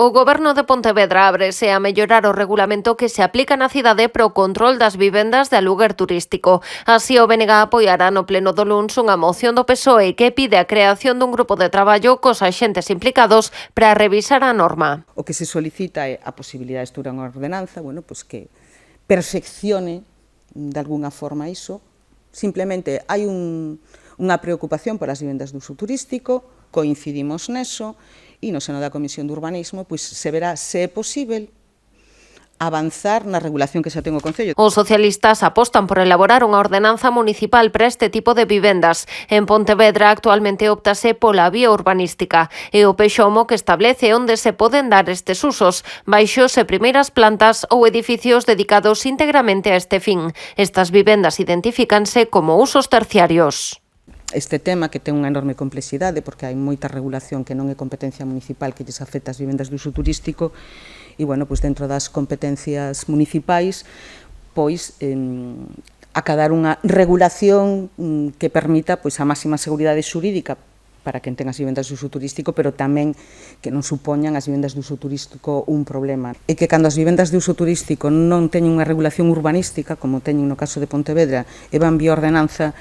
O Goberno de Pontevedra ábrese a mellorar o regulamento que se aplica na cidade para o control das vivendas de aluguer turístico. Así, o BNG apoiará no pleno do luns unha moción do PSOE que pide a creación dun grupo de traballo cos axentes implicados para revisar a norma. O que se solicita é a posibilidade de esturar unha ordenanza, que perfeccione de alguna forma iso. Simplemente hai unha preocupación polas vivendas de uso turístico, coincidimos neso, e no seno da Comisión de Urbanismo se verá se é posible avanzar na regulación que xa ten o Concello. Os socialistas apostan por elaborar unha ordenanza municipal para este tipo de vivendas. En Pontevedra actualmente óptase pola vía urbanística e o PXOMO que establece onde se poden dar estes usos, baixos e primeiras plantas ou edificios dedicados íntegramente a este fin. Estas vivendas identifícanse como usos terciarios. Este tema que ten unha enorme complexidade porque hai moita regulación que non é competencia municipal que lles afecta as vivendas de uso turístico e, dentro das competencias municipais, acadar unha regulación que permita a máxima seguridade xurídica para quen ten as vivendas de uso turístico, pero tamén que non supoñan as vivendas de uso turístico un problema. E que cando as vivendas de uso turístico non teñen unha regulación urbanística, como teñen no caso de Pontevedra, e van vía ordenanza,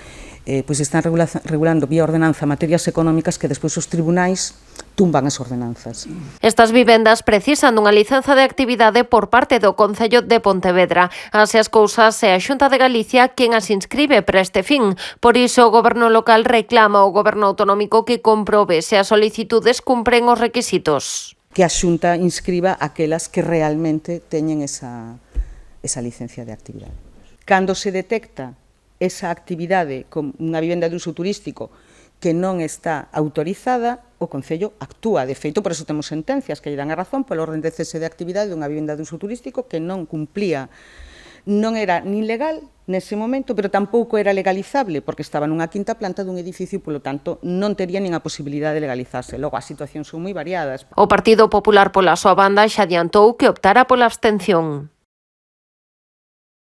están regulando vía ordenanza materias económicas que despois os tribunais tumban as ordenanzas. Estas vivendas precisan dunha licenza de actividade por parte do Concello de Pontevedra. Así as cousas, é a Xunta de Galicia quen as inscribe para este fin. Por iso, o Goberno local reclama ao Goberno autonómico que comprobe se as solicitudes cumpren os requisitos. Que a Xunta inscriba aquelas que realmente teñen esa licencia de actividade. Cando se detecta esa actividade con unha vivenda de uso turístico que non está autorizada, o Concello actúa. De feito, por eso temos sentencias que lle dan a razón polo orden de cese de actividade dunha vivenda de uso turístico que non cumplía, non era nin legal nese momento, pero tampouco era legalizable, porque estaba nunha quinta planta dun edificio e, polo tanto, non tería nin a posibilidade de legalizarse. Logo, as situacións son moi variadas. O Partido Popular, pola súa banda, xa adiantou que optara pola abstención.